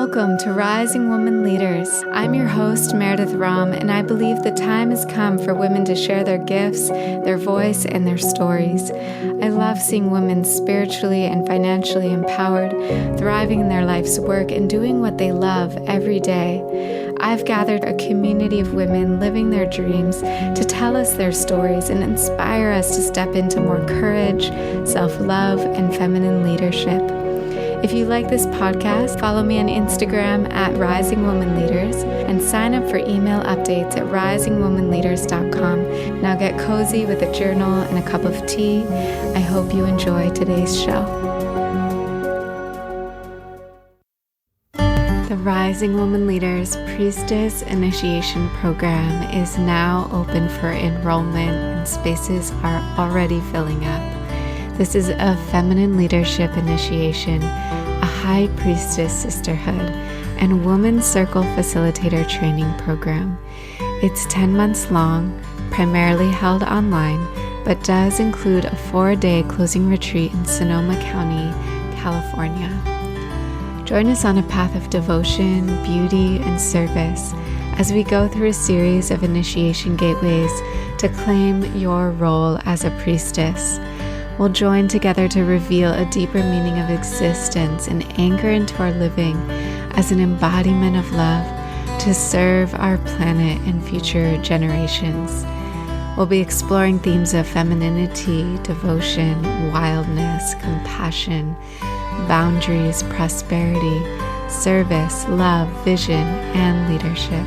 Welcome to Rising Woman Leaders. I'm your host, Meredith Ram, and I believe the time has come for women to share their gifts, their voice, and their stories. I love seeing women spiritually and financially empowered, thriving in their life's work, and doing what they love every day. I've gathered a community of women living their dreams to tell us their stories and inspire us to step into more courage, self-love, and feminine leadership. If you like this podcast, follow me on Instagram at Rising Woman Leaders and sign up for email updates at risingwomanleaders.com. Now get cozy with a journal and a cup of tea. I hope you enjoy today's show. The Rising Woman Leaders Priestess Initiation Program is now open for enrollment and spaces are already filling up. This is a feminine leadership initiation, a high priestess sisterhood, and women's circle facilitator training program. It's 10 months long, primarily held online, but does include a 4-day closing retreat in Sonoma County, California. Join us on a path of devotion, beauty, and service as we go through a series of initiation gateways to claim your role as a priestess. We'll join together to reveal a deeper meaning of existence and anchor into our living as an embodiment of love to serve our planet and future generations. We'll be exploring themes of femininity, devotion, wildness, compassion, boundaries, prosperity, service, love, vision, and leadership.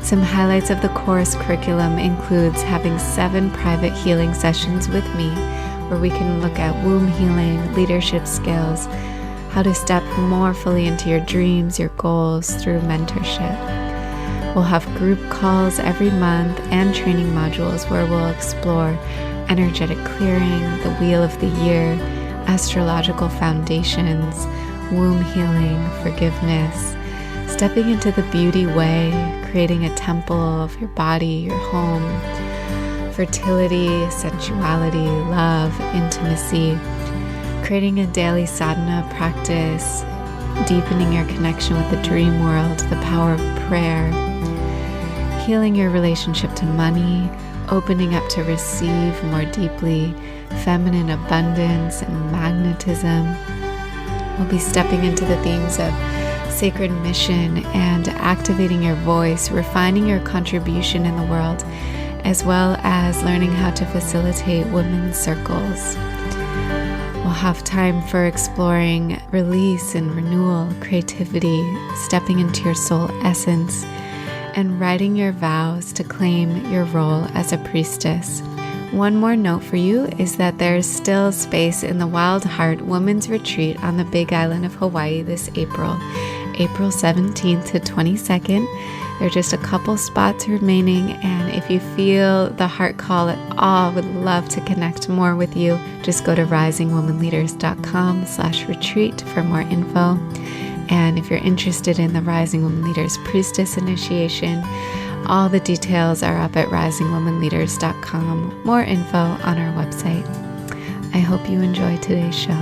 Some highlights of the course curriculum includes having 7 private healing sessions with me, where we can look at womb healing, leadership skills, how to step more fully into your dreams, your goals through mentorship. We'll have group calls every month and training modules where we'll explore energetic clearing, the wheel of the year, astrological foundations, womb healing, forgiveness, stepping into the beauty way, creating a temple of your body, your home, fertility, sensuality, love, intimacy, creating a daily sadhana practice, deepening your connection with the dream world, the power of prayer, healing your relationship to money, opening up to receive more deeply, feminine abundance and magnetism. We'll be stepping into the themes of sacred mission and activating your voice, refining your contribution in the world, as well as learning how to facilitate women's circles. We'll have time for exploring release and renewal, creativity, stepping into your soul essence, and writing your vows to claim your role as a priestess. One more note for you is that there's still space in the Wild Heart Women's Retreat on the Big Island of Hawaii this April 17th to 22nd. There are just a couple spots remaining, and if you feel the heart call at all, would love to connect more with you. Just go to risingwomanleaders.com/retreat for more info. And if you're interested in the Rising Woman Leaders Priestess Initiation, all the details are up at risingwomanleaders.com. More info on our website. I hope you enjoy today's show.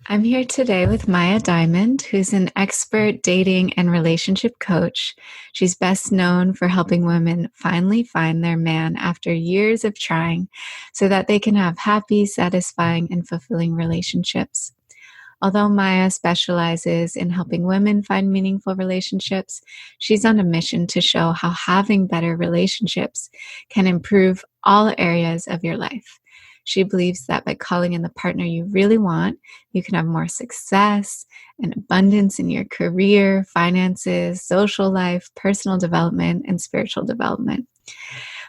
I'm here today with Maya Diamond, who's an expert dating and relationship coach. She's best known for helping women finally find their man after years of trying so that they can have happy, satisfying, and fulfilling relationships. Although Maya specializes in helping women find meaningful relationships, she's on a mission to show how having better relationships can improve all areas of your life. She believes that by calling in the partner you really want, you can have more success and abundance in your career, finances, social life, personal development, and spiritual development.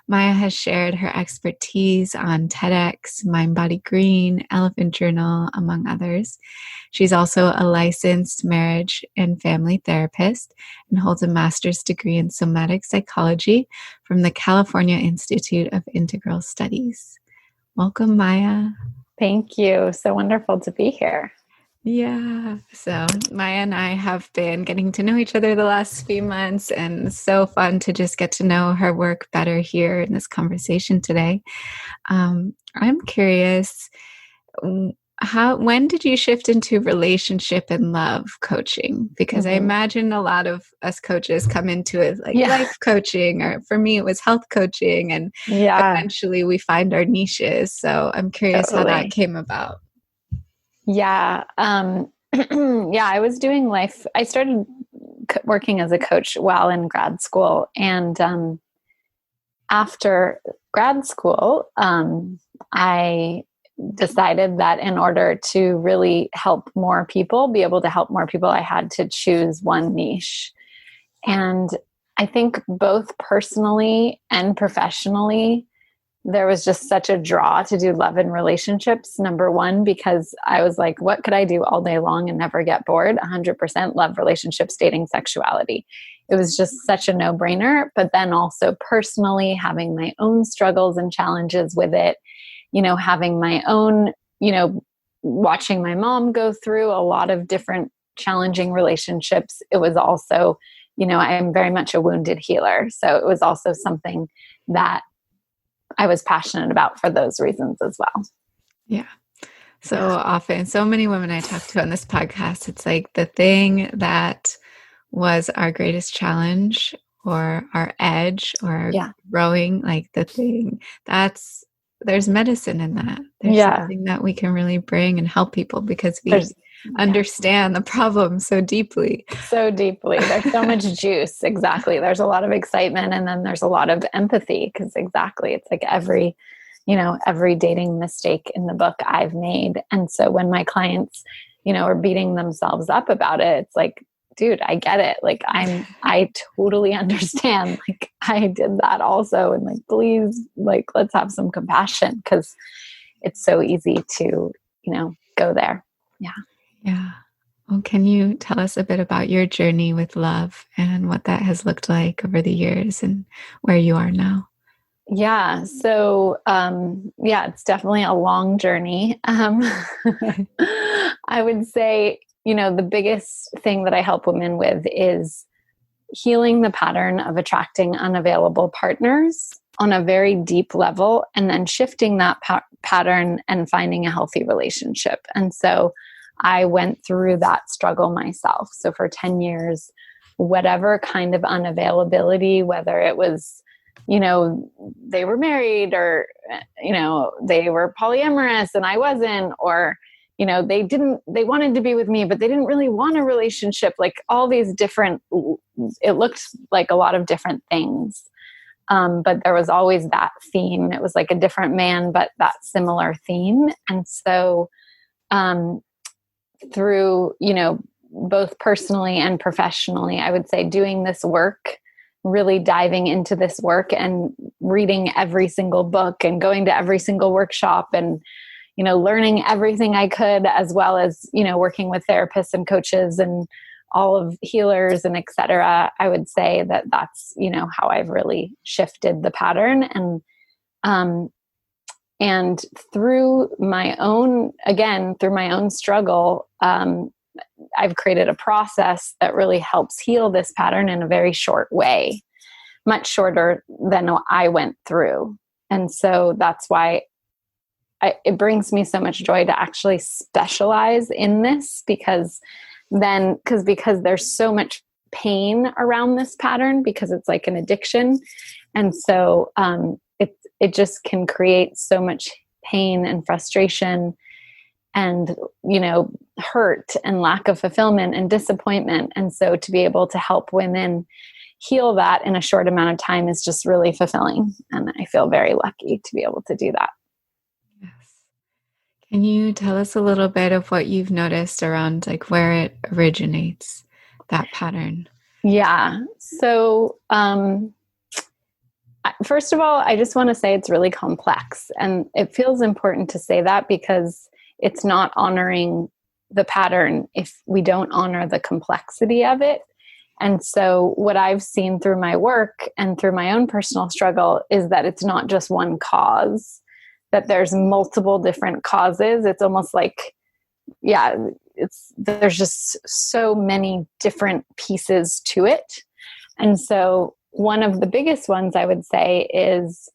Maya has shared her expertise on TEDx, Mind Body Green, Elephant Journal, among others. She's also a licensed marriage and family therapist and holds a master's degree in somatic psychology from the California Institute of Integral Studies. Welcome, Maya. Thank you. So wonderful to be here. Yeah. So Maya and I have been getting to know each other the last few months, and it's so fun to just get to know her work better here in this conversation today. I'm curious, when did you shift into relationship and love coaching? Because I imagine a lot of us coaches come into it like life coaching, or for me, it was health coaching, and eventually we find our niches. So I'm curious how that came about. Yeah. I was doing life. I started working as a coach while in grad school. And after grad school, I decided that in order to really help more people, be able to help more people, I had to choose one niche. And I think both personally and professionally, there was just such a draw to do love and relationships. Number one, because I was like, what could I do all day long and never get bored? 100% love, relationships, dating, sexuality. It was just such a no-brainer. But then also personally, having my own struggles and challenges with it, having my own, watching my mom go through a lot of different challenging relationships. It was also, I am very much a wounded healer. So it was also something that I was passionate about for those reasons as well. Yeah. So often, so many women I talk to on this podcast, it's like the thing that was our greatest challenge or our edge or growing, like the thing there's medicine in that. There's something that we can really bring and help people because we understand the problem so deeply. So deeply. There's so much juice. Exactly. There's a lot of excitement, and then there's a lot of empathy because it's like every dating mistake in the book I've made. And so when my clients, are beating themselves up about it, it's like, dude, I get it. Like I totally understand. Like I did that also. And like, please, like, let's have some compassion because it's so easy to, go there. Yeah. Yeah. Well, can you tell us a bit about your journey with love and what that has looked like over the years and where you are now? Yeah. So, it's definitely a long journey. I would say, the biggest thing that I help women with is healing the pattern of attracting unavailable partners on a very deep level, and then shifting that pattern and finding a healthy relationship. And so I went through that struggle myself. So for 10 years, whatever kind of unavailability, whether it was, they were married or, they were polyamorous and I wasn't, or, they wanted to be with me, but they didn't really want a relationship, like all these different, it looked like a lot of different things. But there was always that theme. It was like a different man, but that similar theme. And so, through, both personally and professionally, I would say doing this work, really diving into this work and reading every single book and going to every single workshop and, learning everything I could, as well as, working with therapists and coaches and all of healers and et cetera. I would say that that's, how I've really shifted the pattern. And through my own struggle, I've created a process that really helps heal this pattern in a very short way, much shorter than I went through. And so that's why it brings me so much joy to actually specialize in this, because there's so much pain around this pattern, because it's like an addiction. And so it just can create so much pain and frustration and, hurt and lack of fulfillment and disappointment. And so to be able to help women heal that in a short amount of time is just really fulfilling. And I feel very lucky to be able to do that. Yes. Can you tell us a little bit of what you've noticed around like where it originates, that pattern? Yeah. So, first of all, I just want to say it's really complex, and it feels important to say that because it's not honoring the pattern if we don't honor the complexity of it. And so what I've seen through my work and through my own personal struggle is that it's not just one cause, that there's multiple different causes. It's almost like, there's just so many different pieces to it. And so one of the biggest ones I would say is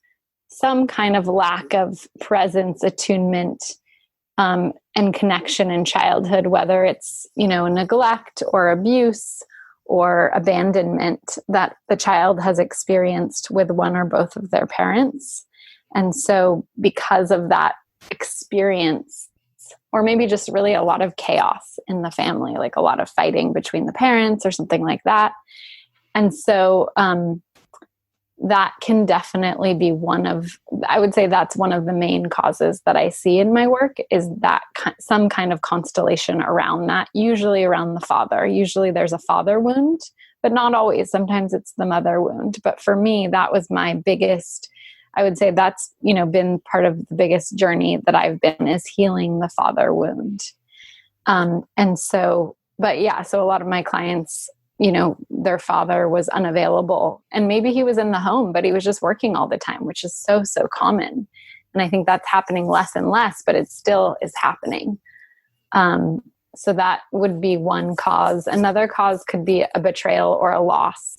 some kind of lack of presence, attunement, and connection in childhood, whether it's, neglect or abuse or abandonment that the child has experienced with one or both of their parents. And so because of that experience, or maybe just really a lot of chaos in the family, like a lot of fighting between the parents or something like that. And so that can definitely be I would say that's one of the main causes that I see in my work, is that some kind of constellation around that, usually around the father. Usually there's a father wound, but not always. Sometimes it's the mother wound. But for me, that was my biggest, I would say that's, been part of the biggest journey that I've been, is healing the father wound. So a lot of my clients, their father was unavailable, and maybe he was in the home, but he was just working all the time, which is so, so common. And I think that's happening less and less, but it still is happening. So that would be one cause. Another cause could be a betrayal or a loss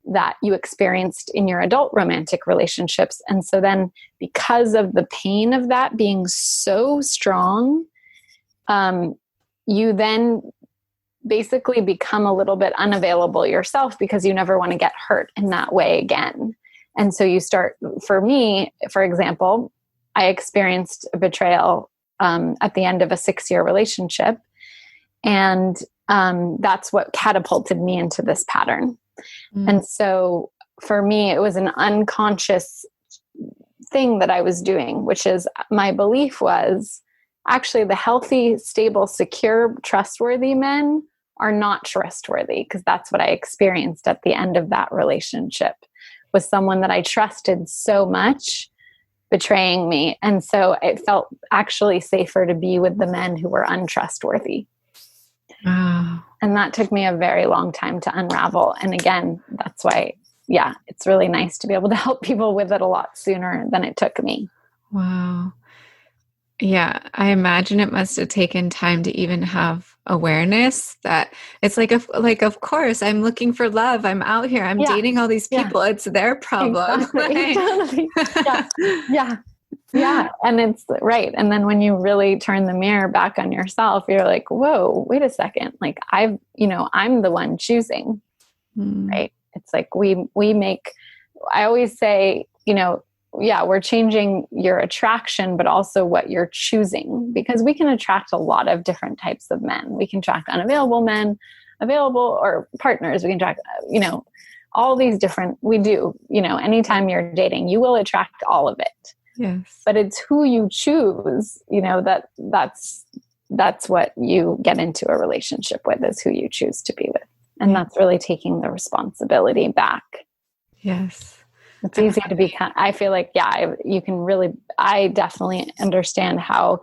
that you experienced in your adult romantic relationships. And so then, because of the pain of that being so strong, you then basically become a little bit unavailable yourself, because you never want to get hurt in that way again. And so you start, for me, for example, I experienced a betrayal at the end of a 6-year relationship. And that's what catapulted me into this pattern. And so for me, it was an unconscious thing that I was doing, which is, my belief was actually the healthy, stable, secure, trustworthy men are not trustworthy, because that's what I experienced at the end of that relationship, was someone that I trusted so much betraying me. And so it felt actually safer to be with the men who were untrustworthy. Wow. And that took me a very long time to unravel. And again, that's why, it's really nice to be able to help people with it a lot sooner than it took me. Wow. Yeah, I imagine it must have taken time to even have awareness that it's like, of course, I'm looking for love. I'm out here. I'm dating all these people. It's their problem. Exactly. Totally. Yeah. And it's right. And then when you really turn the mirror back on yourself, you're like, whoa, wait a second. Like I'm the one choosing, right? It's like I always say, we're changing your attraction, but also what you're choosing, because we can attract a lot of different types of men. We can attract unavailable men, available, or partners. We can attract, all these different, we do, anytime you're dating, you will attract all of it. Yes. But it's who you choose, that's what you get into a relationship with, is who you choose to be with. And that's really taking the responsibility back. Yes. It's easy to be, I feel like, you can really, I definitely understand how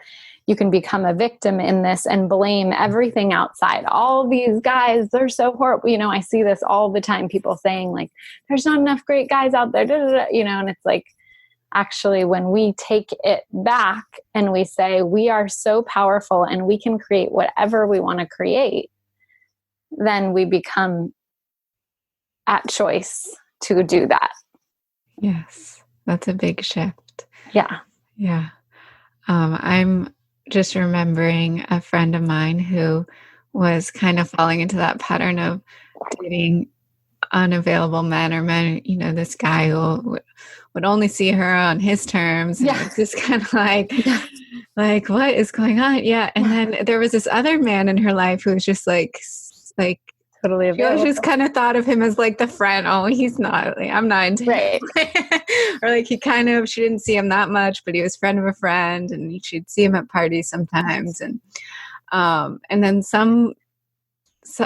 you can become a victim in this and blame everything outside. All these guys, they're so horrible. I see this all the time, people saying like, there's not enough great guys out there, and it's like, actually, when we take it back and we say, we are so powerful and we can create whatever we want to create, then we become at choice to do that. Yes, that's a big shift. Yeah. Yeah. I'm just remembering a friend of mine who was kind of falling into that pattern of dating unavailable men, or men, this guy who would only see her on his terms. And it's just kind of like, what is going on? Yeah. And then there was this other man in her life who was just like totally available. She just kind of thought of him as like the friend. Oh, he's not, like, I'm not into him. Or like she didn't see him that much, but he was friend of a friend, and she'd see him at parties sometimes. And then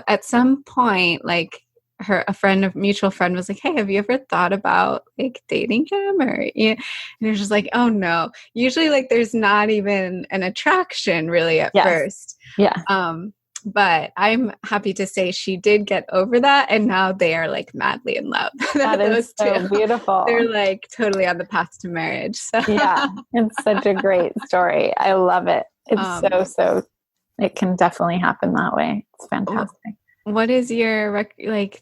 at some point, like a mutual friend was like, hey, have you ever thought about like dating him? And it was just like, oh no. Usually like there's not even an attraction really at first. Yeah. But I'm happy to say she did get over that, and now they are like madly in love. That is so beautiful. They're like totally on the path to marriage. So. Yeah, it's such a great story. I love it. It's so it can definitely happen that way. It's fantastic. What is your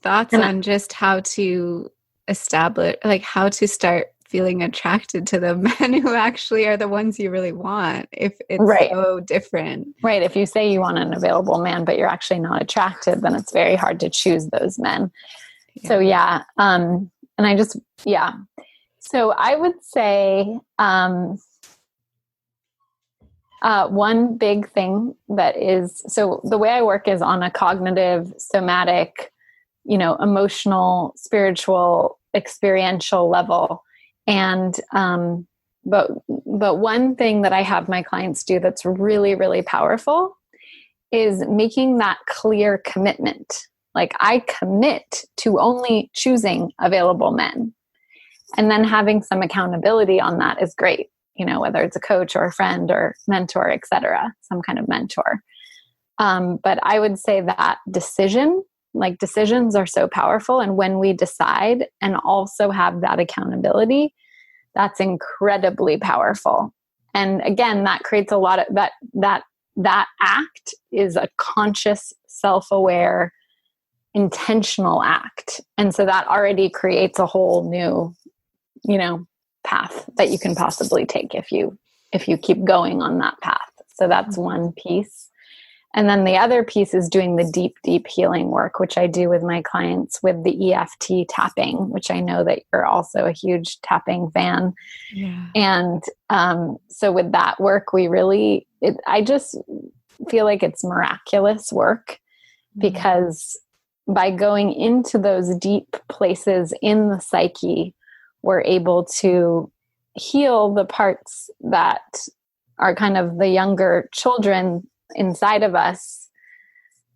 thoughts on just how to establish, how to start feeling attracted to the men who actually are the ones you really want, if it's so different? Right. If you say you want an available man, but you're actually not attracted, then it's very hard to choose those men. Yeah. So and I just, so I would say, one big thing that is, so the way I work is on a cognitive, somatic, emotional, spiritual, experiential level. And, but one thing that I have my clients do that's really, really powerful is making that clear commitment. Like, I commit to only choosing available men, and then having some accountability on that is great. Whether it's a coach or a friend or mentor, et cetera, some kind of mentor. But I would say that decisions are so powerful. And when we decide and also have that accountability, that's incredibly powerful. And again, that creates a lot of that act is a conscious, self-aware, intentional act. And so that already creates a whole new, path that you can possibly take if you keep going on that path. So that's one piece. And then the other piece is doing the deep, deep healing work, which I do with my clients with the EFT tapping, which I know that you're also a huge tapping fan. Yeah. And so with that work, I just feel like it's miraculous work, because by going into those deep places in the psyche, we're able to heal the parts that are kind of the younger children inside of us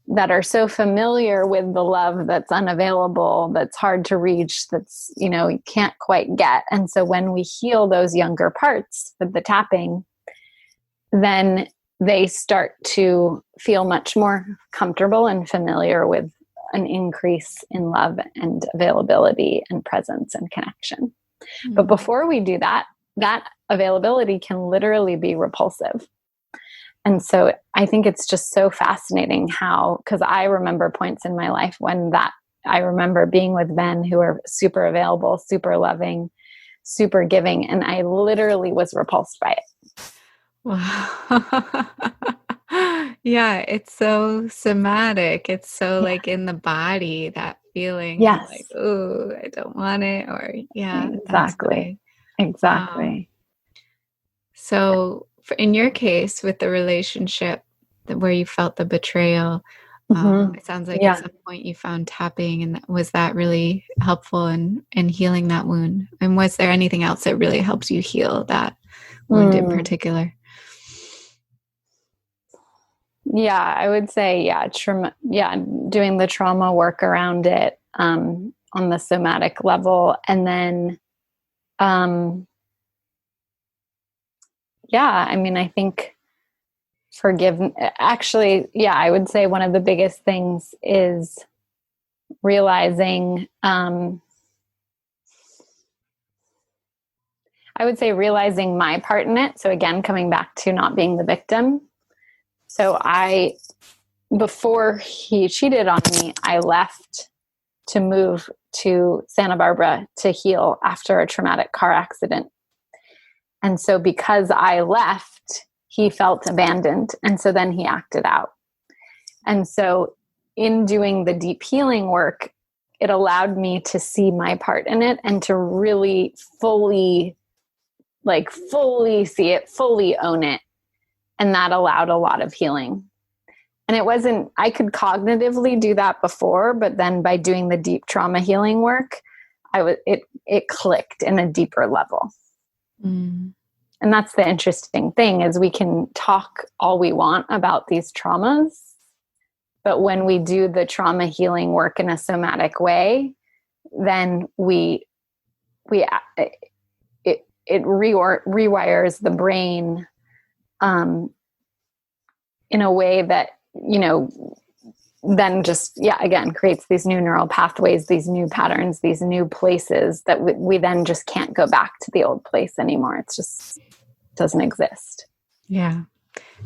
that are so familiar with the love that's unavailable, that's hard to reach, that's, you can't quite get. And so when we heal those younger parts with the tapping, then they start to feel much more comfortable and familiar with an increase in love and availability and presence and connection. Mm-hmm. But before we do that availability can literally be repulsive. And so I think it's just so fascinating because I remember points in my life when I remember being with men who are super available, super loving, super giving, and I literally was repulsed by it. Wow. Yeah, it's so somatic. It's so in the body, that feeling. Yes. Like, oh, I don't want it. Or exactly. Exactly. So in your case with the relationship where you felt the betrayal, it sounds like at some point you found tapping, and was that really helpful in healing that wound? And was there anything else that really helped you heal that wound in particular? Yeah, I would say, doing the trauma work around it on the somatic level. And then, I think I would say one of the biggest things is realizing, realizing my part in it. So again, coming back to not being the victim. So before he cheated on me, I left to move to Santa Barbara to heal after a traumatic car accident. And so because I left, he felt abandoned. And so then he acted out. And so in doing the deep healing work, it allowed me to see my part in it and to really fully see it, fully own it. And that allowed a lot of healing. And I could cognitively do that before, but then by doing the deep trauma healing work, it clicked in a deeper level. Mm. And that's the interesting thing, is we can talk all we want about these traumas, but when we do the trauma healing work in a somatic way, then it rewires the brain in a way that, then just, again, creates these new neural pathways, these new patterns, these new places that we then just can't go back to the old place anymore. It's just doesn't exist. Yeah.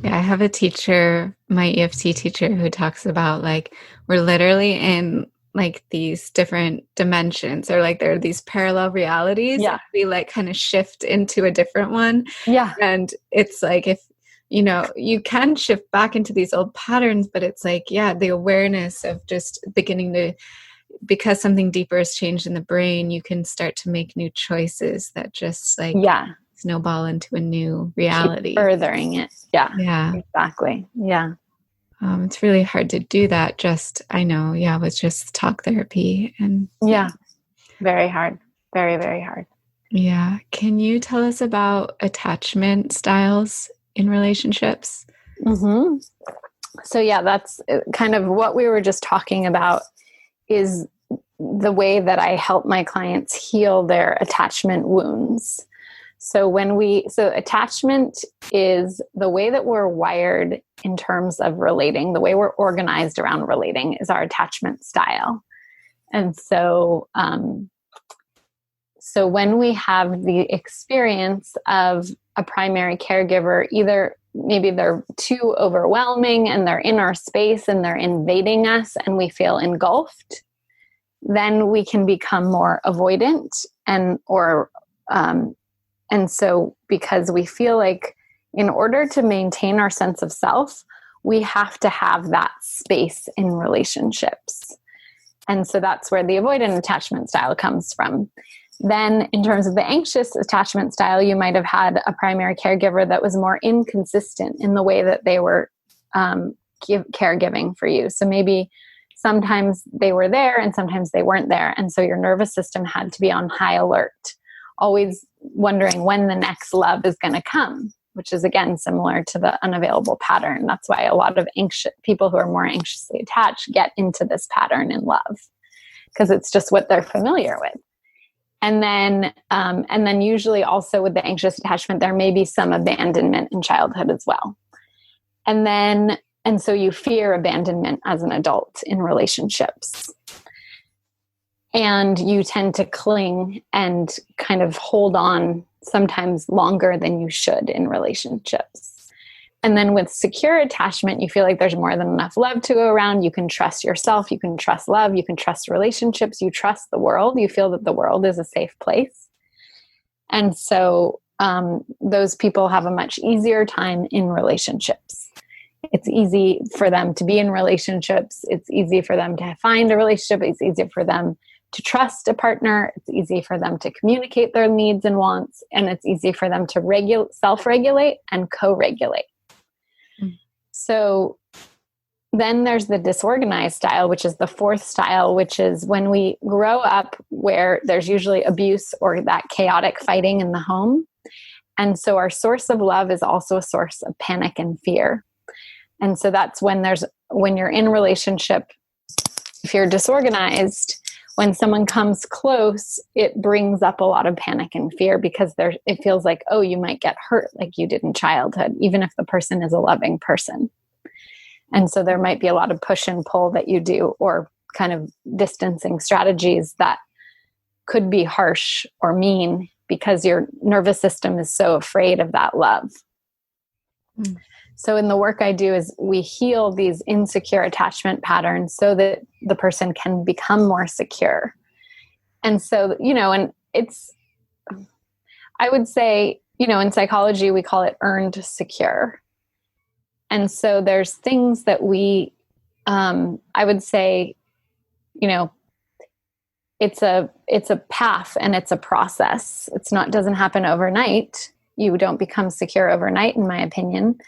Yeah, I have a teacher, my EFT teacher, who talks about like we're literally in like these different dimensions, or like there are these parallel realities. Yeah. And we like kind of shift into a different one. Yeah. And it's like if you can shift back into these old patterns, but it's like, yeah, the awareness of just beginning to, because something deeper has changed in the brain, you can start to make new choices that just like snowball into a new reality. Keep furthering it. Yeah. Yeah. Exactly. Yeah. It's really hard to do that. I know, with just talk therapy and very hard. Very, very hard. Yeah. Can you tell us about attachment styles in relationships? Mm-hmm. So that's kind of what we were just talking about, is the way that I help my clients heal their attachment wounds. So attachment is the way that we're wired in terms of relating, the way we're organized around relating is our attachment style. And so when we have the experience of a primary caregiver, either maybe they're too overwhelming and they're in our space and they're invading us and we feel engulfed, then we can become more avoidant and so because we feel like in order to maintain our sense of self, we have to have that space in relationships. And so that's where the avoidant attachment style comes from. Then in terms of the anxious attachment style, you might have had a primary caregiver that was more inconsistent in the way that they were caregiving for you. So maybe sometimes they were there and sometimes they weren't there. And so your nervous system had to be on high alert, always wondering when the next love is going to come, which is again similar to the unavailable pattern. That's why a lot of people who are more anxiously attached get into this pattern in love, because it's just what they're familiar with. And then usually also with the anxious attachment, there may be some abandonment in childhood as well. And so you fear abandonment as an adult in relationships. And you tend to cling and kind of hold on sometimes longer than you should in relationships. And then with secure attachment, you feel like there's more than enough love to go around. You can trust yourself. You can trust love. You can trust relationships. You trust the world. You feel that the world is a safe place. And so those people have a much easier time in relationships. It's easy for them to be in relationships. It's easy for them to find a relationship. It's easy for them to trust a partner. It's easy for them to communicate their needs and wants. And it's easy for them to self-regulate and co-regulate. So then there's the disorganized style, which is the fourth style, which is when we grow up where there's usually abuse or that chaotic fighting in the home. And so our source of love is also a source of panic and fear. And so that's when you're in relationship, if you're disorganized, when someone comes close, it brings up a lot of panic and fear because it feels like, oh, you might get hurt like you did in childhood, even if the person is a loving person. And so there might be a lot of push and pull that you do, or kind of distancing strategies that could be harsh or mean because your nervous system is so afraid of that love. Mm. So in the work I do is we heal these insecure attachment patterns so that the person can become more secure. And so, and I would say, in psychology, we call it earned secure. And so there's things that I would say, it's a path and it's a process. Doesn't happen overnight. You don't become secure overnight, in my opinion.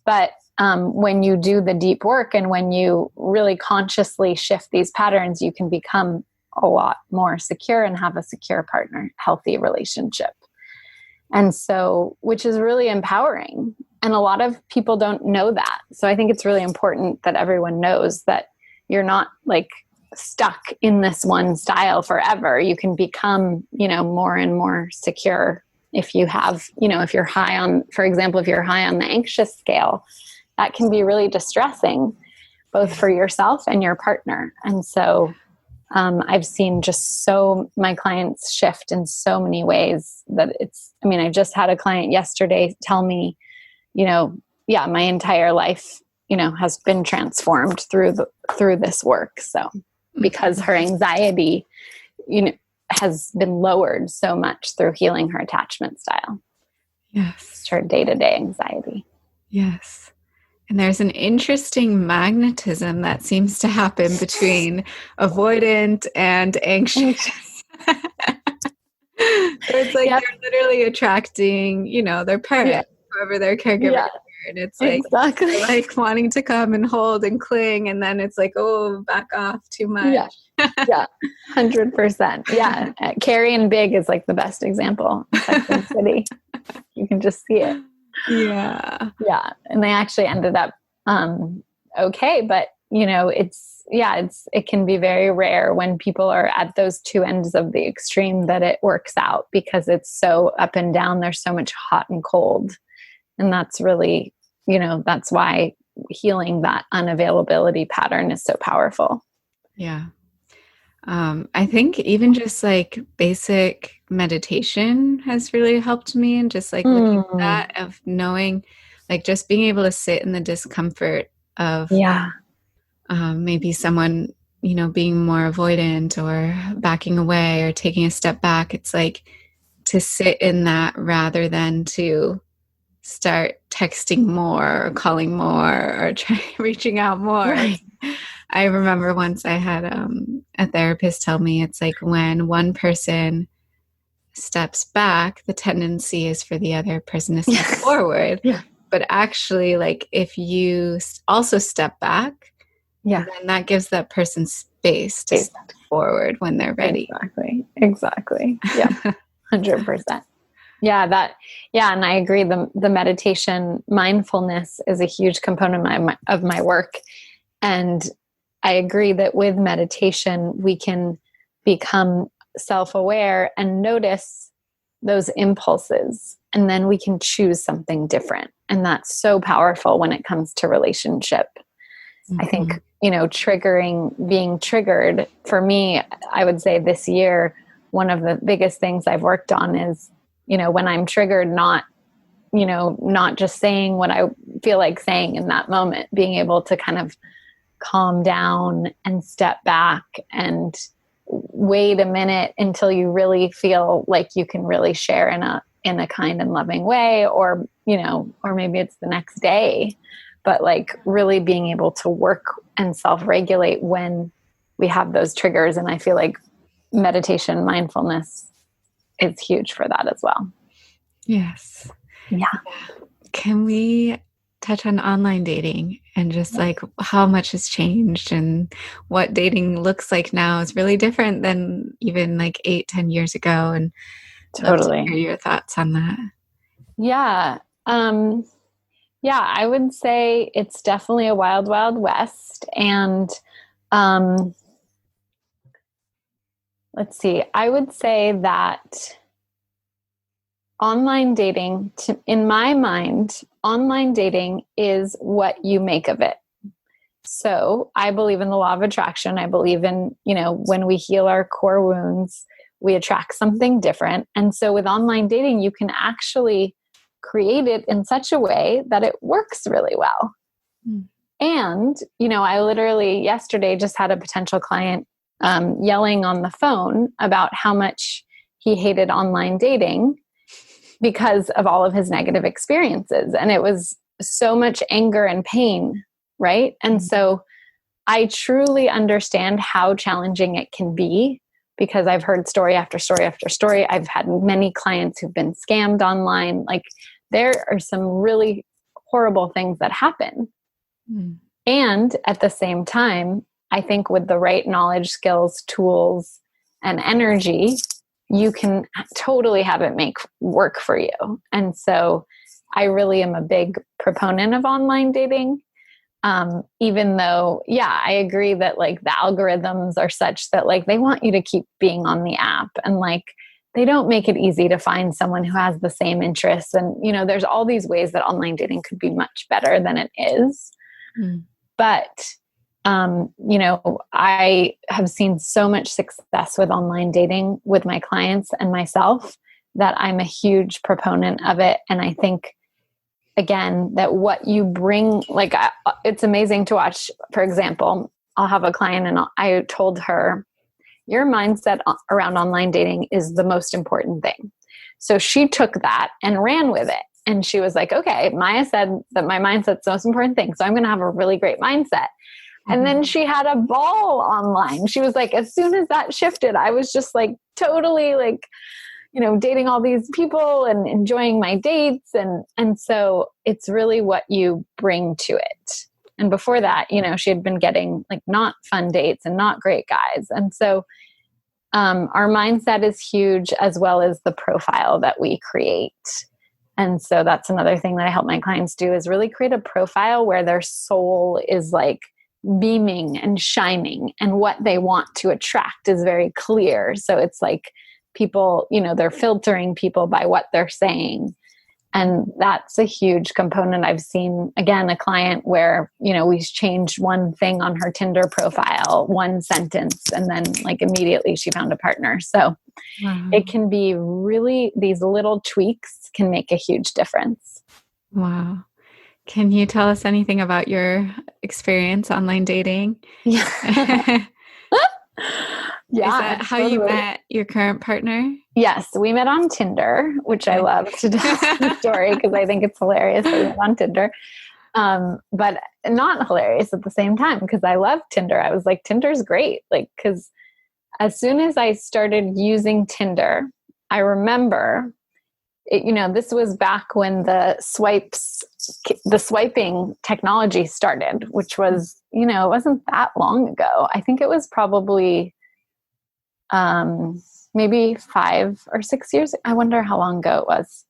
But when you do the deep work and when you really consciously shift these patterns, you can become a lot more secure and have a secure partner, healthy relationship. And so, which is really empowering. And a lot of people don't know that. So I think it's really important that everyone knows that you're not like stuck in this one style forever. You can become, more and more secure. If you have, if you're high on, for example, if you're high on the anxious scale, that can be really distressing, both for yourself and your partner. And so I've seen my clients shift in so many ways that I just had a client yesterday tell me, my entire life, has been transformed through this work. So because her anxiety, has been lowered so much through healing her attachment style. Yes. Just her day-to-day anxiety. Yes. And there's an interesting magnetism that seems to happen between avoidant and anxious. It's like they're literally attracting, their parent, whoever their caregiver is. And it's like, exactly. like wanting to come and hold and cling. And then it's like, oh, back off too much. Yeah. 100%. Yeah. Carrie and Big is like the best example. Sex and the City. You can just see it. Yeah. Yeah. And they actually ended up okay. But, it can be very rare when people are at those two ends of the extreme that it works out, because it's so up and down. There's so much hot and cold. And that's really, that's why healing that unavailability pattern is so powerful. Yeah. I think even just like basic meditation has really helped me, and just like looking at that, of knowing, like just being able to sit in the discomfort of maybe someone, being more avoidant or backing away or taking a step back. It's like to sit in that rather than to start texting more or calling more or reaching out more. Right. I remember once I had a therapist tell me, it's like when one person steps back, the tendency is for the other person to step forward. Yeah. But actually, like if you also step back, then that gives that person space to step forward when they're ready. Exactly. Yeah. 100%. Yeah, and I agree. The meditation, mindfulness is a huge component of my work. And I agree that with meditation, we can become self-aware and notice those impulses, and then we can choose something different. And that's so powerful when it comes to relationship. Mm-hmm. I think, being triggered, for me, I would say this year, one of the biggest things I've worked on is, when I'm triggered, not just saying what I feel like saying in that moment, being able to kind of calm down and step back and wait a minute until you really feel like you can really share in a kind and loving way, or maybe it's the next day, but like really being able to work and self-regulate when we have those triggers. And I feel like meditation, mindfulness is huge for that as well. Yes. Yeah. Can we touch on online dating and just like how much has changed, and what dating looks like now is really different than even like 8-10 years ago? And totally love to hear your thoughts on that. Yeah. I would say it's definitely a wild, wild west. And let's see, I would say that online dating, in my mind, online dating is what you make of it. So I believe in the law of attraction. I believe in, when we heal our core wounds, we attract something different. And so with online dating, you can actually create it in such a way that it works really well. And, I literally yesterday just had a potential client yelling on the phone about how much he hated online dating because of all of his negative experiences. And it was so much anger and pain, right? And so I truly understand how challenging it can be, because I've heard story after story after story. I've had many clients who've been scammed online. Like, there are some really horrible things that happen. And at the same time, I think with the right knowledge, skills, tools, and energy, you can totally have it work for you. And so I really am a big proponent of online dating. Even though, I agree that like the algorithms are such that like they want you to keep being on the app, and like they don't make it easy to find someone who has the same interests. And, there's all these ways that online dating could be much better than it is. But, I have seen so much success with online dating with my clients and myself that I'm a huge proponent of it. And I think again, that what you bring, like, it's amazing to watch. For example, I'll have a client and I told her, your mindset around online dating is the most important thing. So she took that and ran with it. And she was like, okay, Maya said that my mindset's the most important thing. So I'm going to have a really great mindset. And then she had a ball online. She was like, as soon as that shifted, I was just like totally like, you know, dating all these people and enjoying my dates. And so it's really what you bring to it. And before that, you know, she had been getting like not fun dates and not great guys. And so our mindset is huge, as well as the profile that we create. And so that's another thing that I help my clients do, is really create a profile where their soul is like beaming and shining, and what they want to attract is very clear. So it's like people, you know, they're filtering people by what they're saying. And that's a huge component. I've seen, again, a client where, you know, we changed one thing on her Tinder profile, one sentence, and then like immediately she found a partner. So it can be really, these little tweaks can make a huge difference. Wow. Can you tell us anything about your experience online dating? Yeah. Yeah. Is that how you met your current partner? Yes, we met on Tinder, which I love to tell the story because I think it's hilarious that we met on Tinder. But not hilarious at the same time, because I love Tinder. I was like, Tinder's great. Like, because as soon as I started using Tinder, I remember, you know, this was back when the swiping technology started, which was, you know, it wasn't that long ago. I think it was probably maybe 5 or 6 years. I wonder how long ago it was,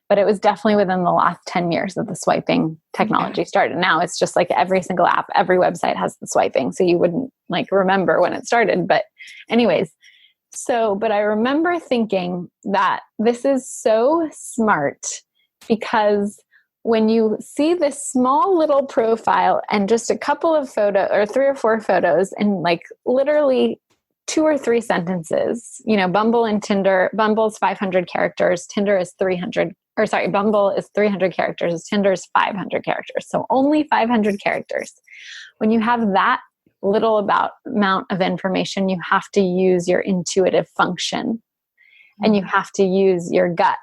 but it was definitely within the last 10 years that the swiping technology started. Now it's just like every single app, every website has the swiping. So you wouldn't like remember when it started, but anyways. So, but I remember thinking that this is so smart, because when you see this small little profile and just a couple of photos or 3 or 4 photos and like literally 2 or 3 sentences, you know, Bumble and Tinder, Bumble's 500 characters, Tinder is 300, or sorry, Bumble is 300 characters, Tinder is 500 characters. So only 500 characters. When you have that little amount of information, you have to use your intuitive function and you have to use your gut.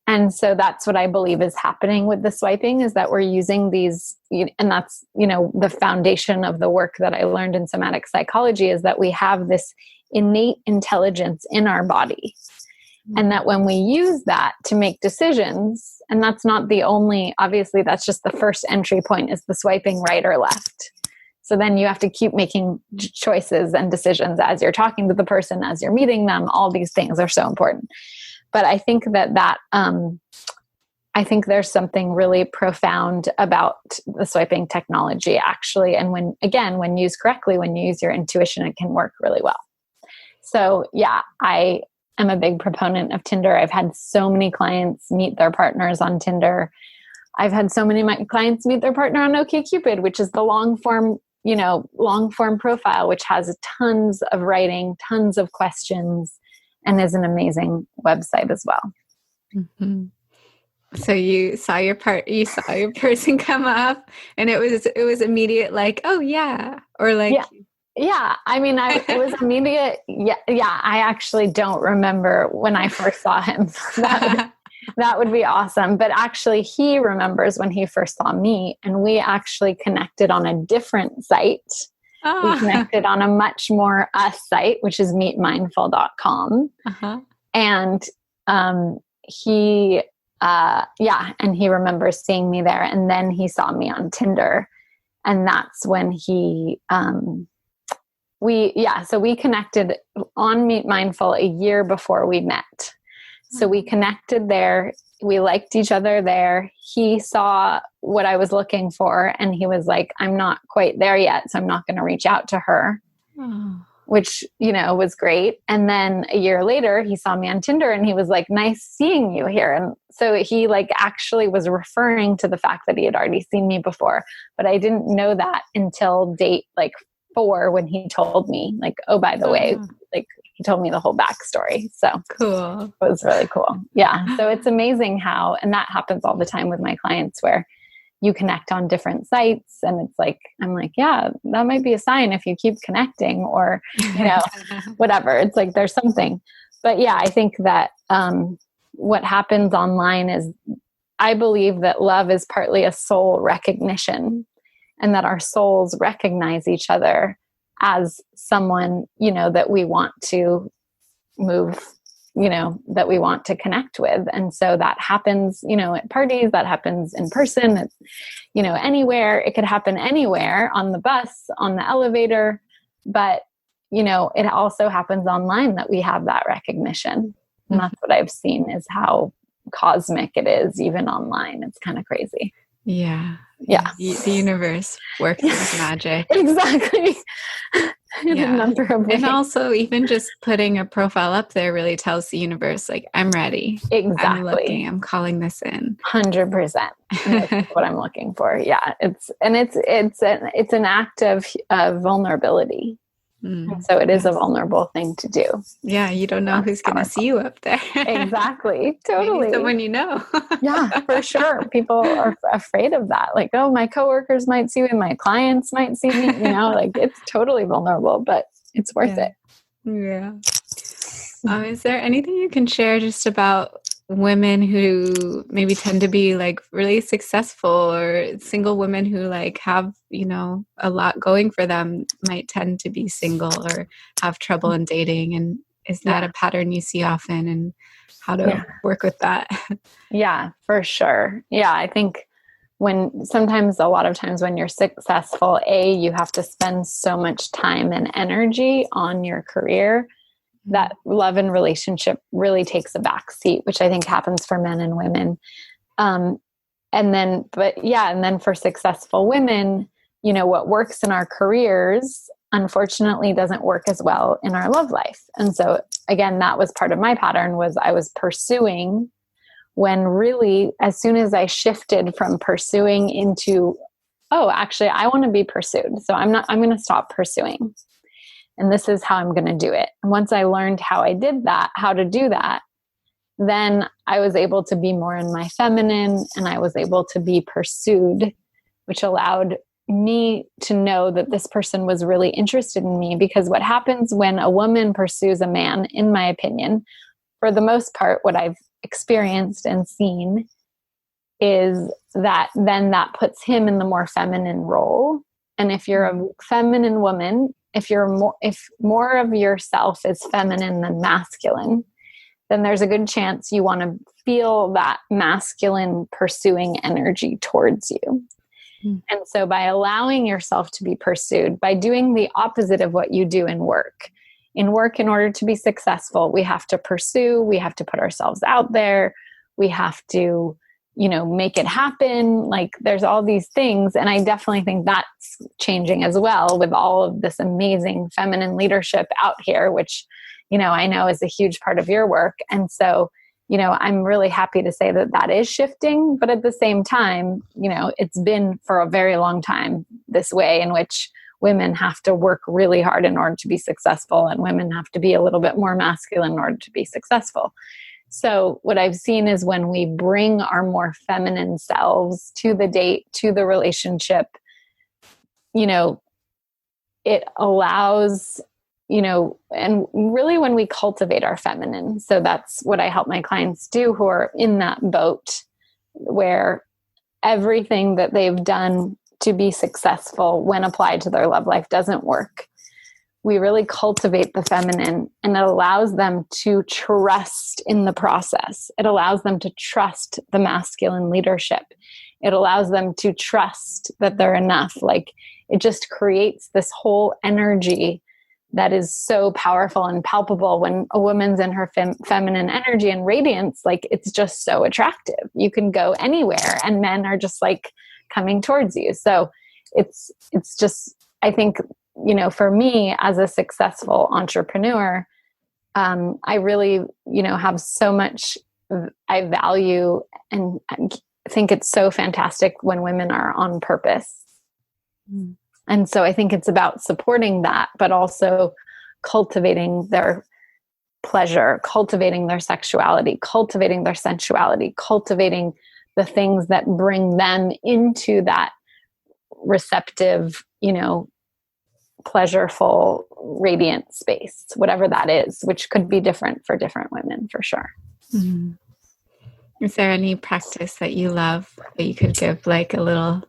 And so that's what I believe is happening with the swiping, is that we're using these, and that's, you know, the foundation of the work that I learned in somatic psychology, is that we have this innate intelligence in our body. And that when we use that to make decisions, and that's not the only, obviously that's just the first entry point, is the swiping right or left. So then you have to keep making choices and decisions as you're talking to the person, as you're meeting them. All these things are so important. But I think that I think there's something really profound about the swiping technology, actually. And when used correctly, when you use your intuition, it can work really well. So yeah, I am a big proponent of Tinder. I've had so many clients meet their partners on Tinder. I've had so many of my clients meet their partner on OkCupid, which is the long form profile, which has tons of writing, tons of questions, and is an amazing website as well. Mm-hmm. So you saw your person come up, and it was immediate, like, oh yeah, or like, yeah. I mean, it was immediate. Yeah. I actually don't remember when I first saw him. That would be awesome. But actually, he remembers when he first saw me, and we actually connected on a different site. Oh. We connected on a much more us site, which is meetmindful.com. Uh-huh. And he remembers seeing me there. And then he saw me on Tinder. And that's when we connected on Meet Mindful a year before we met. So we connected there. We liked each other there. He saw what I was looking for, and he was like, I'm not quite there yet, so I'm not going to reach out to her, which, you know, was great. And then a year later, he saw me on Tinder, and he was like, nice seeing you here. And so he like actually was referring to the fact that he had already seen me before, but I didn't know that until date like 4, when he told me, like, oh, by the way, like, he told me the whole backstory. So Cool. it was really cool. Yeah. So it's amazing how, and that happens all the time with my clients where you connect on different sites and it's like, I'm like, yeah, that might be a sign if you keep connecting or, whatever. It's like, there's something, but yeah, I think that, what happens online is I believe that love is partly a soul recognition and that our souls recognize each other as someone, that we want to move, that we want to connect with. And so that happens, at parties, that happens in person, it's, anywhere. It could happen anywhere, on the bus, on the elevator, but, it also happens online that we have that recognition. And that's what I've seen is how cosmic it is, even online. It's kind of crazy. Yeah. Yeah. The universe works with magic. Exactly. In a number of ways. And also even just putting a profile up there really tells the universe, like, I'm ready. Exactly. I'm looking, I'm calling this in. 100%. That's what I'm looking for. Yeah. It's an act of vulnerability. And so it is a vulnerable thing to do. Yeah, you don't know who's going to see you up there. Exactly. Totally. Maybe someone you know. Yeah, for sure. People are afraid of that. Like, oh, my coworkers might see me, my clients might see me, like it's totally vulnerable, but it's worth it. Yeah. Is there anything you can share just about women who maybe tend to be like really successful, or single women who like have, a lot going for them, might tend to be single or have trouble in dating? And is that a pattern you see often, and how to work with that? Yeah, for sure. Yeah. I think a lot of times when you're successful, you have to spend so much time and energy on your career that love and relationship really takes a back seat, which I think happens for men and women. And then for successful women, what works in our careers, unfortunately, doesn't work as well in our love life. And so again, that was part of my pattern, was I was pursuing when really, as soon as I shifted from pursuing into, oh, actually, I want to be pursued. So I'm going to stop pursuing. And this is how I'm going to do it. And once I learned how to do that, then I was able to be more in my feminine, and I was able to be pursued, which allowed me to know that this person was really interested in me. Because what happens when a woman pursues a man, in my opinion, for the most part, what I've experienced and seen is that then that puts him in the more feminine role. And if you're a feminine woman, if more of yourself is feminine than masculine, then there's a good chance you want to feel that masculine pursuing energy towards you. And so by allowing yourself to be pursued, by doing the opposite of what you do in work, in order to be successful, we have to pursue, we have to put ourselves out there, we have to, make it happen. Like, there's all these things. And I definitely think that's changing as well with all of this amazing feminine leadership out here, which, I know is a huge part of your work. And so, I'm really happy to say that is shifting, but at the same time, it's been for a very long time this way, in which women have to work really hard in order to be successful, and women have to be a little bit more masculine in order to be successful. So what I've seen is when we bring our more feminine selves to the date, to the relationship, it allows, and really when we cultivate our feminine. So that's what I help my clients do who are in that boat where everything that they've done to be successful when applied to their love life doesn't work. We really cultivate the feminine, and it allows them to trust in the process. It allows them to trust the masculine leadership. It allows them to trust that they're enough. Like, it just creates this whole energy that is so powerful and palpable when a woman's in her feminine energy and radiance. Like, it's just so attractive. You can go anywhere and men are just like coming towards you. So it's just, I think, for me as a successful entrepreneur, I really, have so much I value, and I think it's so fantastic when women are on purpose. And so I think it's about supporting that, but also cultivating their pleasure, cultivating their sexuality, cultivating their sensuality, cultivating the things that bring them into that receptive, pleasureful, radiant space, whatever that is, which could be different for different women for sure. Mm-hmm. Is there any practice that you love that you could give like a little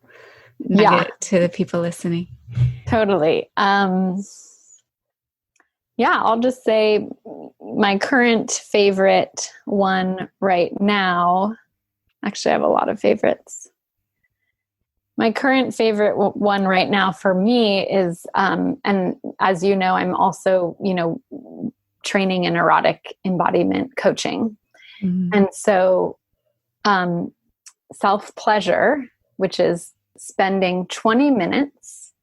nugget to the people listening? Totally. I'll just say my current favorite one right now, actually I have a lot of favorites. My current favorite one right now for me is, and as you know, I'm also, training in erotic embodiment coaching. Mm-hmm. And so self-pleasure, which is spending 20 minutes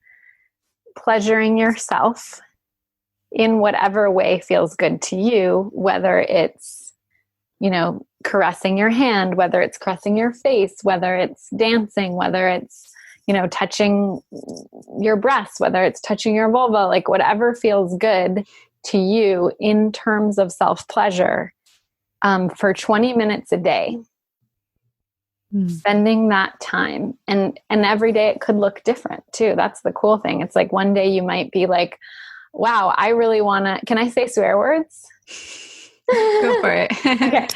pleasuring yourself in whatever way feels good to you, whether it's, caressing your hand, whether it's caressing your face, whether it's dancing, whether it's, touching your breasts, whether it's touching your vulva, like whatever feels good to you in terms of self-pleasure, for 20 minutes a day. Spending that time, and every day it could look different too. That's the cool thing. It's like one day you might be like, wow, I really want to, can I say swear words? Go for it. Okay.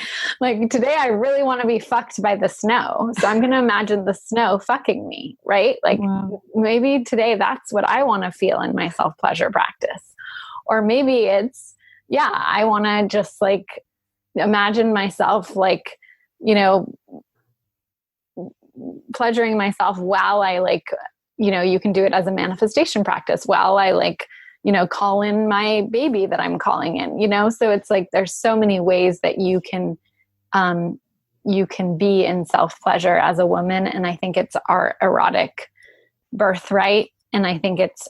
Like today I really want to be fucked by the snow. So I'm going to imagine the snow fucking me, right? Like maybe today that's what I want to feel in my self-pleasure practice. Or maybe it's, I want to just like imagine myself like, pleasuring myself while I like, you can do it as a manifestation practice while I like, call in my baby that I'm calling in, so it's like, there's so many ways that you can be in self-pleasure as a woman. And I think it's our erotic birthright. And I think it's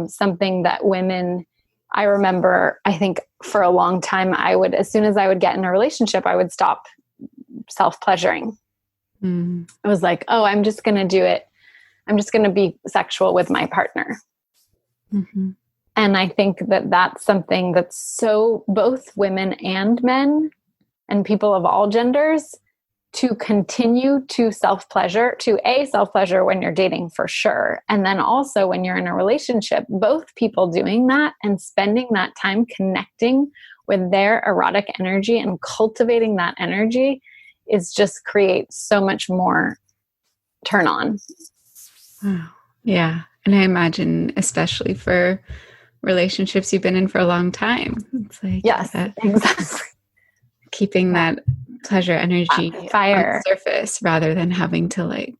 something that women, I remember, I think for a long time, as soon as I would get in a relationship, I would stop self-pleasuring. It was like, oh, I'm just going to do it. I'm just going to be sexual with my partner. Mm-hmm. And I think that that's something that's so both women and men and people of all genders to continue to self-pleasure when you're dating for sure. And then also when you're in a relationship, both people doing that and spending that time connecting with their erotic energy and cultivating that energy is just creates so much more turn on. Wow. Yeah. And I imagine, especially for relationships you've been in for a long time, it's like, yes, exactly. Keeping that pleasure energy fire on the surface rather than having to like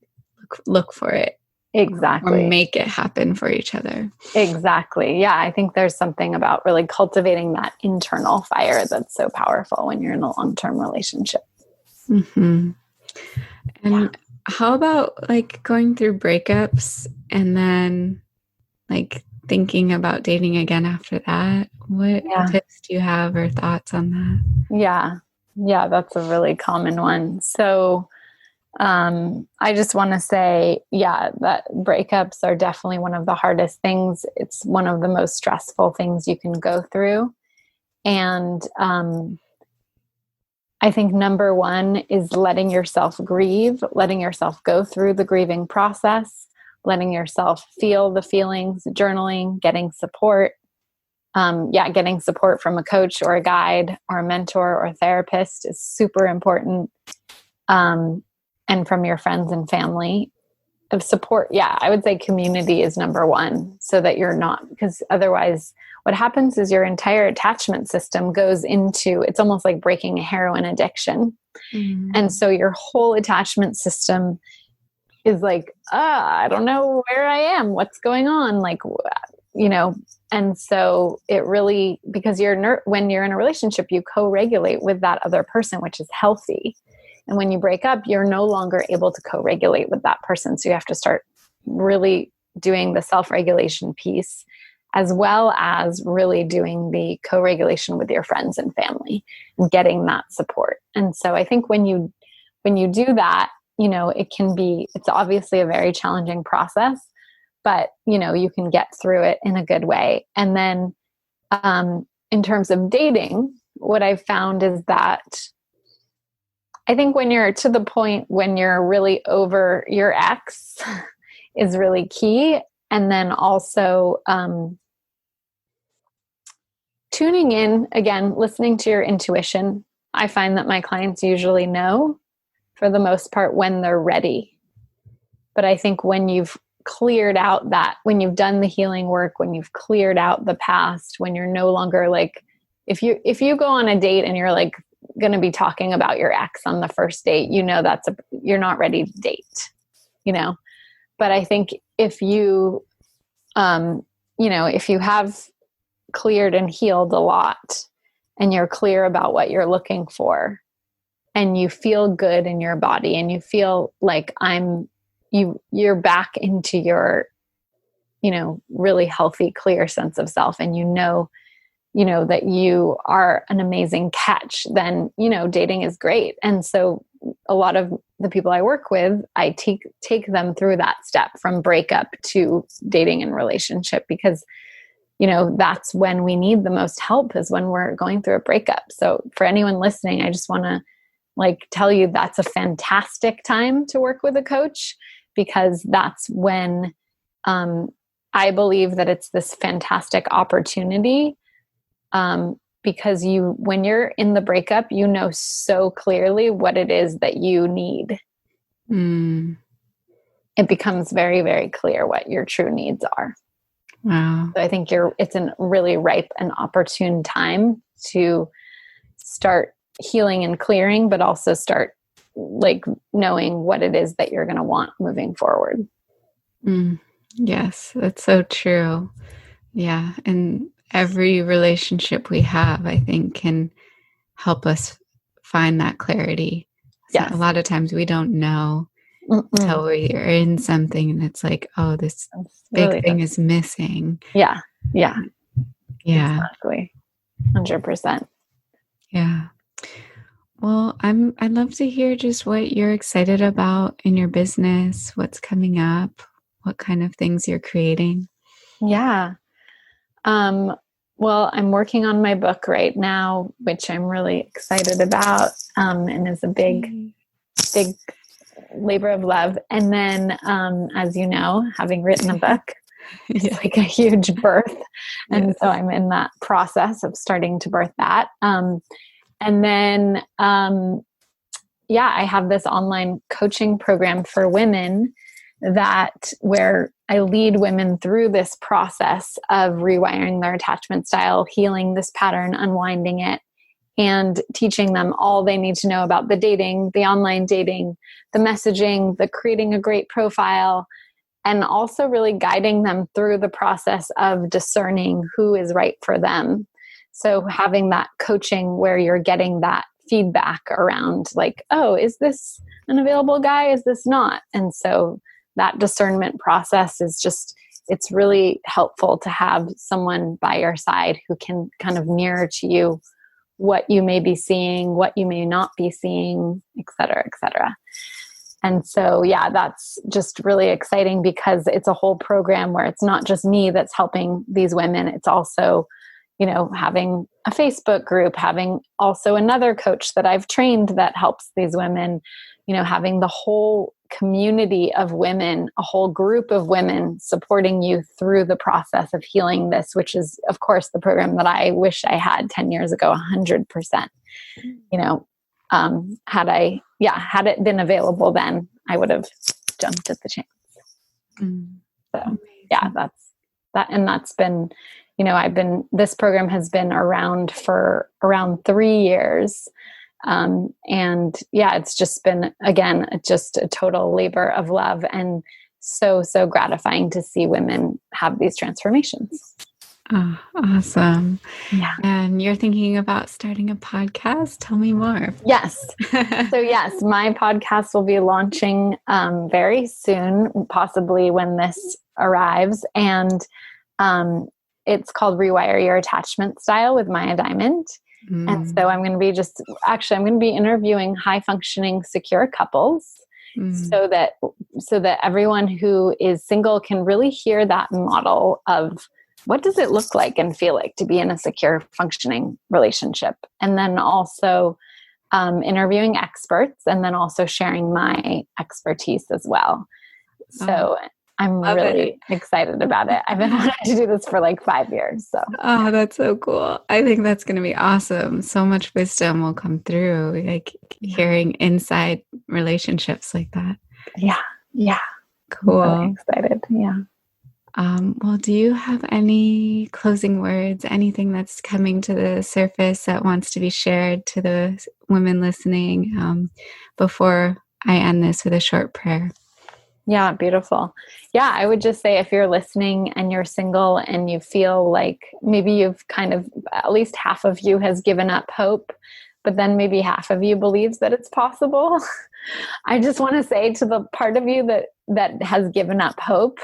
look for it. Exactly. Or make it happen for each other. Exactly. Yeah. I think there's something about really cultivating that internal fire that's so powerful when you're in a long-term relationship. Mm-hmm. And how about like going through breakups and then like thinking about dating again after that? What tips do you have or thoughts on that? Yeah, that's a really common one. So I just want to say, that breakups are definitely one of the hardest things. It's one of the most stressful things you can go through. And I think number one is letting yourself grieve, letting yourself go through the grieving process, letting yourself feel the feelings, journaling, getting support. Getting support from a coach or a guide or a mentor or a therapist is super important. And from your friends and family of support. I would say community is number one, so that you're not, because otherwise what happens is your entire attachment system goes into, it's almost like breaking a heroin addiction. Mm-hmm. And so your whole attachment system is like, I don't know where I am, what's going on? Like, and so it really, because when you're in a relationship, you co-regulate with that other person, which is healthy. And when you break up, you're no longer able to co-regulate with that person. So you have to start really doing the self-regulation piece, as well as really doing the co-regulation with your friends and family and getting that support. And so I think when you do that, it's obviously a very challenging process, but you can get through it in a good way. And then in terms of dating, what I've found is that I think when you're to the point when you're really over your ex is really key. And then also tuning in, again, listening to your intuition. I find that my clients usually know, for the most part, when they're ready. But I think when you've cleared out that, when you've done the healing work, when you've cleared out the past, when you're no longer like, if you go on a date and you're like going to be talking about your ex on the first date, you're not ready to date, But I think if you, if you have cleared and healed a lot and you're clear about what you're looking for and you feel good in your body and you feel like you're back into your, really healthy, clear sense of self, and that you are an amazing catch, then, dating is great. And so a lot of the people I work with, I take them through that step from breakup to dating and relationship, because, that's when we need the most help, is when we're going through a breakup. So for anyone listening, I just want to tell you that's a fantastic time to work with a coach, because that's when I believe that it's this fantastic opportunity. Because when you're in the breakup, you know so clearly what it is that you need. It becomes very, very clear what your true needs are. Wow. So I think it's a really ripe and opportune time to start healing and clearing, but also start knowing what it is that you're going to want moving forward. Yes, that's so true. Yeah. And every relationship we have, I think, can help us find that clarity. So Yes. A lot of times we don't know until we're in something and it's like, oh, this big thing is missing. Yeah. Yeah. Yeah. Exactly. 100%. Yeah. Well, I'd love to hear just what you're excited about in your business, what's coming up, what kind of things you're creating. Yeah. Well, I'm working on my book right now, which I'm really excited about, and is a big labor of love. And then, as you know, having written a book, it's like a huge birth. And so I'm in that process of starting to birth that. And then, I have this online coaching program for women where I lead women through this process of rewiring their attachment style, healing this pattern, unwinding it, and teaching them all they need to know about the dating, the online dating, the messaging, the creating a great profile, and also really guiding them through the process of discerning who is right for them. So having that coaching where you're getting that feedback around oh, is this an available guy? Is this not? And so that discernment process it's really helpful to have someone by your side who can kind of mirror to you what you may be seeing, what you may not be seeing, et cetera, et cetera. And so, that's just really exciting because it's a whole program where it's not just me that's helping these women. It's also, having a Facebook group, having also another coach that I've trained that helps these women, having the whole community of women, a whole group of women supporting you through the process of healing this, which is, of course, the program that I wish I had 10 years ago, 100%. Had it been available then, I would have jumped at the chance. So that's been, this program has been around for around 3 years. It's just been, again, just a total labor of love, and so gratifying to see women have these transformations. Oh, awesome. Yeah. And you're thinking about starting a podcast? Tell me more. Yes. So yes, my podcast will be launching very soon, possibly when this arrives. And it's called Rewire Your Attachment Style with Maya Diamond. And so I'm going to be interviewing high functioning, secure couples so that everyone who is single can really hear that model of what does it look like and feel like to be in a secure, functioning relationship? And then also interviewing experts, and then also sharing my expertise as well. So I'm really excited about it. I've been wanting to do this for like 5 years. So that's so cool. I think that's going to be awesome. So much wisdom will come through, like hearing inside relationships like that. Yeah. Cool. I'm really excited. Yeah. Well, do you have any closing words, anything that's coming to the surface that wants to be shared to the women listening before I end this with a short prayer? Yeah, beautiful. Yeah, I would just say if you're listening and you're single and you feel like maybe you've kind of, at least half of you has given up hope, but then maybe half of you believes that it's possible. I just want to say to the part of you that has given up hope,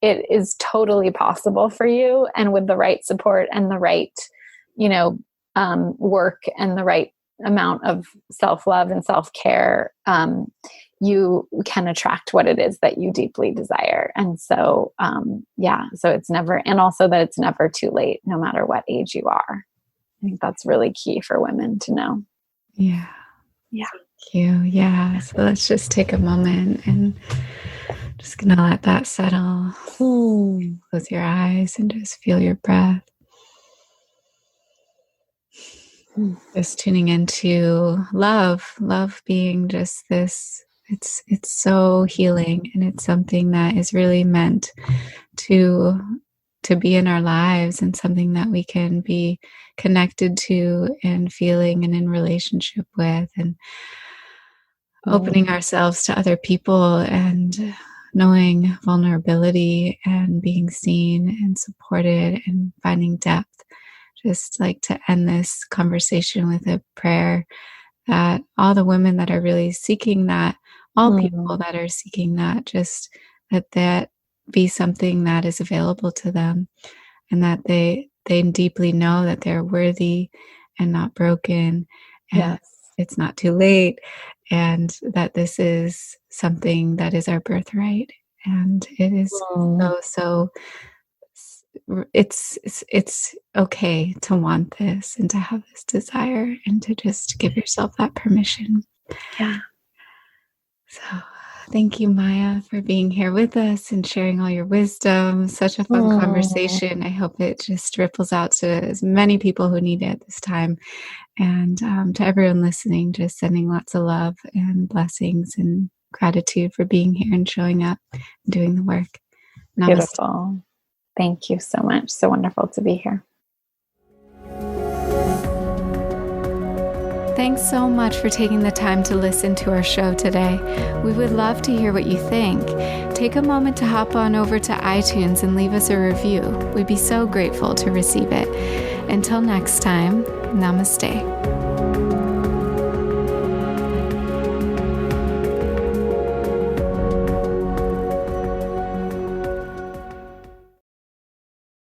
it is totally possible for you. And with the right support and the right, work and the right amount of self-love and self-care, you can attract what it is that you deeply desire. And so, so it's never, and also that it's never too late, no matter what age you are. I think that's really key for women to know. Yeah. Yeah. Thank you. Yeah. So let's just take a moment and just going to let that settle. Close your eyes and just feel your breath. Just tuning into love being just this, it's so healing, and it's something that is really meant to be in our lives, and something that we can be connected to and feeling and in relationship with, and opening ourselves to other people and knowing vulnerability and being seen and supported and finding depth. Just like to end this conversation with a prayer that all the women that are really seeking that, all people that are seeking that, just that be something that is available to them, and that they deeply know that they're worthy and not broken, and it's not too late, and that this is something that is our birthright, and it is so it's okay to want this and to have this desire, and to just give yourself that permission. Yeah. So thank you, Maya, for being here with us and sharing all your wisdom. Such a fun conversation. I hope it just ripples out to as many people who need it at this time. And to everyone listening, just sending lots of love and blessings and gratitude for being here and showing up and doing the work. Namaste. Beautiful. Thank you so much. So wonderful to be here. Thanks so much for taking the time to listen to our show today. We would love to hear what you think. Take a moment to hop on over to iTunes and leave us a review. We'd be so grateful to receive it. Until next time, namaste.